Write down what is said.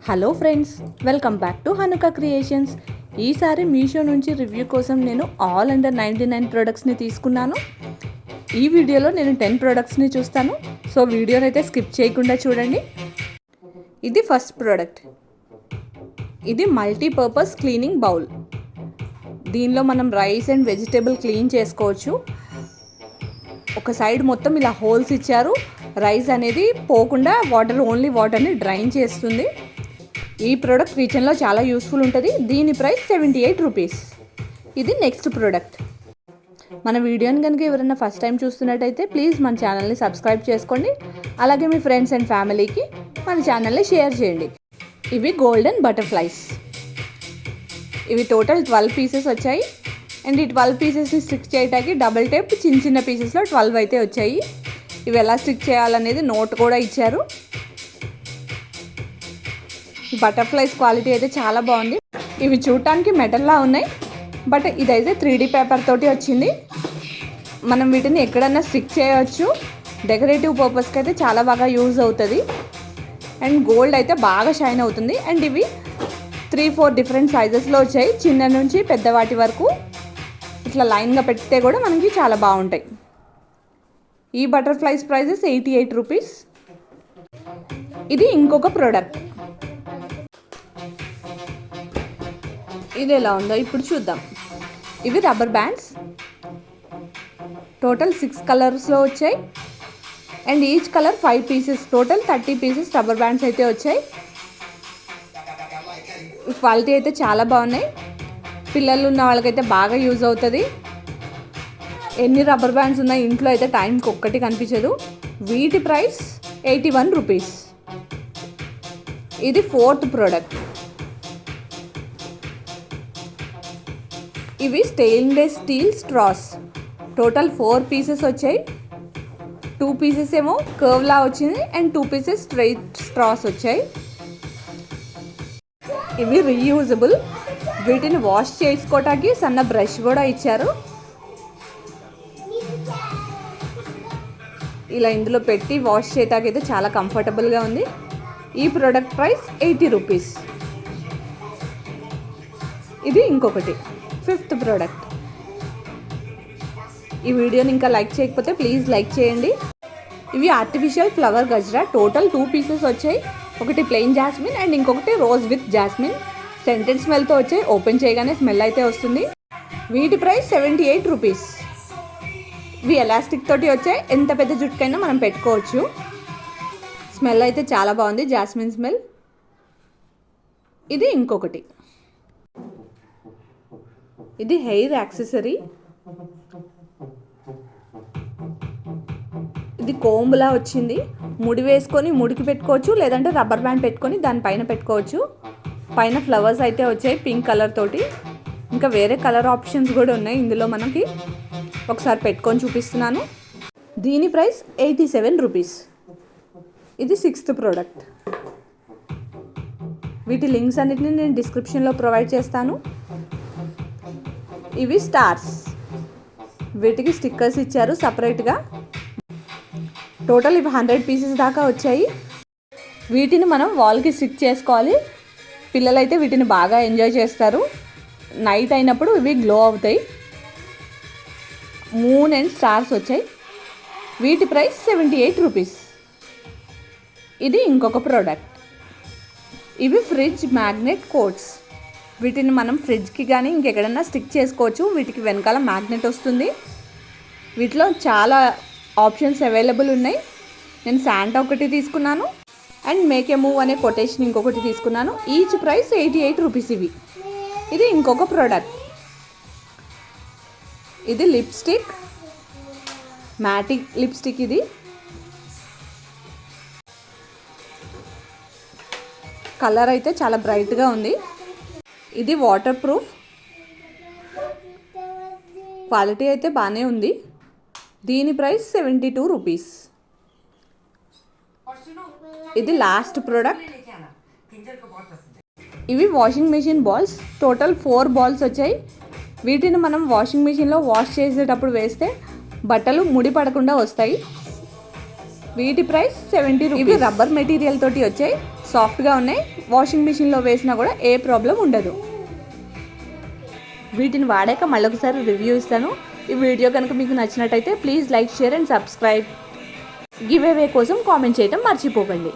Hello friends, welcome back to హనుక creations. ఈసారి మీషో నుంచి review కోసం నేను ఆల్ అండర్ 99 ప్రోడక్ట్స్ని తీసుకున్నాను. ఈ వీడియోలో నేను 10 ప్రోడక్ట్స్ని చూస్తాను. సో వీడియోని అయితే స్కిప్ చేయకుండా చూడండి. ఇది ఫస్ట్ ప్రోడక్ట్. ఇది మల్టీపర్పస్ క్లీనింగ్ బౌల్. దీనిలో మనం రైస్ అండ్ వెజిటేబుల్ క్లీన్ చేసుకోవచ్చు. ఒక సైడ్ మొత్తం ఇలా హోల్స్ ఇచ్చారు. రైస్ అనేది పోకుండా ఓన్లీ వాటర్ని డ్రైన్ చేస్తుంది. ఈ ప్రోడక్ట్ కిచెన్లో చాలా యూస్ఫుల్ ఉంటుంది. దీని ప్రైస్ 78 రూపీస్. ఇది నెక్స్ట్ ప్రోడక్ట్. మన వీడియోని కనుక ఎవరైనా ఫస్ట్ టైం చూస్తున్నట్టయితే ప్లీజ్ మన ఛానల్ని సబ్స్క్రైబ్ చేసుకోండి. అలాగే మీ ఫ్రెండ్స్ అండ్ ఫ్యామిలీకి మన ఛానల్ని షేర్ చేయండి. ఇవి గోల్డెన్ బటర్ఫ్లైస్. ఇవి టోటల్ 12 పీసెస్ వచ్చాయి. అండ్ ఈ 12 పీసెస్ని స్టిక్ చేయడానికి డబుల్ టేప్ చిన్న పీసెస్లో 12 అయితే వచ్చాయి. ఇవి ఎలా స్టిక్ చేయాలనేది నోట్ కూడా ఇచ్చారు. బటర్ఫ్లైస్ క్వాలిటీ అయితే చాలా బాగుంది. ఇవి చూడటానికి మెటల్లా ఉన్నాయి, బట్ ఇదైతే 3D పేపర్ తోటి వచ్చింది. మనం వీటిని ఎక్కడన్నా స్టిక్ చేయవచ్చు. డెకరేటివ్ పర్పస్కి అయితే చాలా బాగా యూజ్ అవుతుంది. అండ్ గోల్డ్ అయితే బాగా షైన్ అవుతుంది. అండ్ ఇవి 3-4 డిఫరెంట్ సైజెస్లో వచ్చాయి, చిన్న నుంచి పెద్దవాటి వరకు. ఇట్లా లైన్గా పెడితే కూడా మనకి చాలా బాగుంటాయి. ఈ బటర్ఫ్లైస్ ప్రైజెస్ 88 రూపీస్. ఇది ఇంకొక ప్రోడక్ట్. ఇది ఎలా ఉందో ఇప్పుడు చూద్దాం. ఇవి రబ్బర్ బ్యాండ్స్. టోటల్ 6 కలర్స్లో వచ్చాయి. And each colour 5 pieces. Total 30 pieces rubber bands అయితే వచ్చాయి. క్వాలిటీ అయితే చాలా బాగున్నాయి. పిల్లలు ఉన్న వాళ్ళకైతే బాగా యూజ్ అవుతుంది. ఎన్ని రబ్బర్ బ్యాండ్స్ ఉన్నాయి ఇంట్లో అయితే టైంకి ఒక్కటి కనిపించదు. వీటి ప్రైస్ 81 రూపీస్. ఇది ఫోర్త్ ప్రోడక్ట్. ఇవి stainless steel straws. Total 4 pieces వచ్చాయి. 2 పీసెస్ ఏమో కర్వ్లా వచ్చింది అండ్ 2 పీసెస్ స్ట్రైట్ స్ట్రాస్ వచ్చాయి. ఇవి రీయూజబుల్. వీటిని వాష్ చేసుకోవటానికి సన్న బ్రష్ కూడా ఇచ్చారు. ఇలా ఇందులో పెట్టి వాష్ చేయటానికి అయితే చాలా కంఫర్టబుల్గా ఉంది. ఈ ప్రోడక్ట్ ప్రైస్ 80 రూపీస్. ఇది ఇంకొకటి ఫిఫ్త్ ప్రోడక్ట్. ఈ వీడియోని ఇంకా లైక్ చేయకపోతే ప్లీజ్ లైక్ చేయండి. ఇవి artificial flower Gajra. Total 2 pieces వచ్చాయి. ఒకటి ప్లెయిన్ జాస్మిన్ అండ్ ఇంకొకటి రోజ్ విత్ జాస్మిన్. సెంటెడ్ స్మెల్తో వచ్చాయి. ఓపెన్ చేయగానే స్మెల్ అయితే వస్తుంది. వీటి ప్రైస్ 78 రూపీస్. ఇవి ఎలాస్టిక్ తోటి వచ్చాయి. ఎంత పెద్ద జుట్టుకైనా మనం పెట్టుకోవచ్చు. స్మెల్ అయితే చాలా బాగుంది, జాస్మిన్ స్మెల్. ఇది ఇంకొకటి. ఇది హెయిర్ యాక్సెసరీ. ఇది కోంబులా వచ్చింది. ముడి వేసుకొని ముడికి పెట్టుకోవచ్చు, లేదంటే రబ్బర్ బ్యాండ్ పెట్టుకొని దానిపైన పెట్టుకోవచ్చు. పైన ఫ్లవర్స్ అయితే వచ్చాయి పింక్ కలర్ తోటి. ఇంకా వేరే కలర్ ఆప్షన్స్ కూడా ఉన్నాయి ఇందులో. మనకి ఒకసారి పెట్టుకొని చూపిస్తున్నాను. దీని ప్రైస్ 87 రూపీస్. ఇది 6th ప్రోడక్ట్. వీటి లింక్స్ అన్నిటిని నేను డిస్క్రిప్షన్లో ప్రొవైడ్ చేస్తాను. ఇవి స్టార్స్. వీటికి స్టిక్కర్స్ ఇచ్చారు సపరేట్గా. టోటల్ ఇవి 100 పీసెస్ దాకా వచ్చాయి. వీటిని మనం వాల్కి స్టిక్ చేసుకోవాలి. పిల్లలైతే వీటిని బాగా ఎంజాయ్ చేస్తారు. నైట్ అయినప్పుడు ఇవి గ్లో అవుతాయి. మూన్ అండ్ స్టార్స్ వచ్చాయి. వీటి ప్రైస్ 78 రూపీస్. ఇది ఇంకొక ప్రోడక్ట్. ఇవి ఫ్రిడ్జ్ మ్యాగ్నెట్ కోట్స్. వీటిని మనం ఫ్రిడ్జ్కి కానీ ఇంకెక్కడన్నా స్టిక్ చేసుకోవచ్చు. వీటికి వెనకాల మ్యాగ్నెట్ వస్తుంది. వీటిలో చాలా ఆప్షన్స్ అవైలబుల్ ఉన్నాయి. నేను శాంటా ఒకటి తీసుకున్నాను అండ్ మేక్ ఏ మూవ్ అనే కొటేషన్ ఇంకొకటి తీసుకున్నాను. ఈచ్ ప్రైస్ 88 రూపీస్ ఇవి. ఇది ఇంకొక ప్రోడక్ట్. ఇది లిప్స్టిక్, మ్యాటిక్ లిప్స్టిక్. ఇది కలర్ అయితే చాలా బ్రైట్గా ఉంది. ఇది వాటర్ ప్రూఫ్. క్వాలిటీ అయితే బాగానే ఉంది. దీని ప్రైస్ 72 రూపీస్. ఇది లాస్ట్ ప్రోడక్ట్. ఇవి washing machine balls. Total 4 balls వచ్చాయి. వీటిని మనం వాషింగ్ మెషిన్లో వాష్ చేసేటప్పుడు వేస్తే బట్టలు ముడి పడకుండా వస్తాయి. వీటి ప్రైస్ 70 రూపీస్. ఇవి రబ్బర్ మెటీరియల్ తోటి వచ్చాయి. సాఫ్ట్గా ఉన్నాయి. వాషింగ్ మిషన్లో వేసినా కూడా ఏ ప్రాబ్లం ఉండదు. వీటిని వాడాక మళ్ళొకసారి రివ్యూ ఇస్తాను. ఈ వీడియో కనుక మీకు నచ్చినట్టయితే please like, share and subscribe. Give away కోసం కామెంట్ చేయడం మర్చిపోకండి.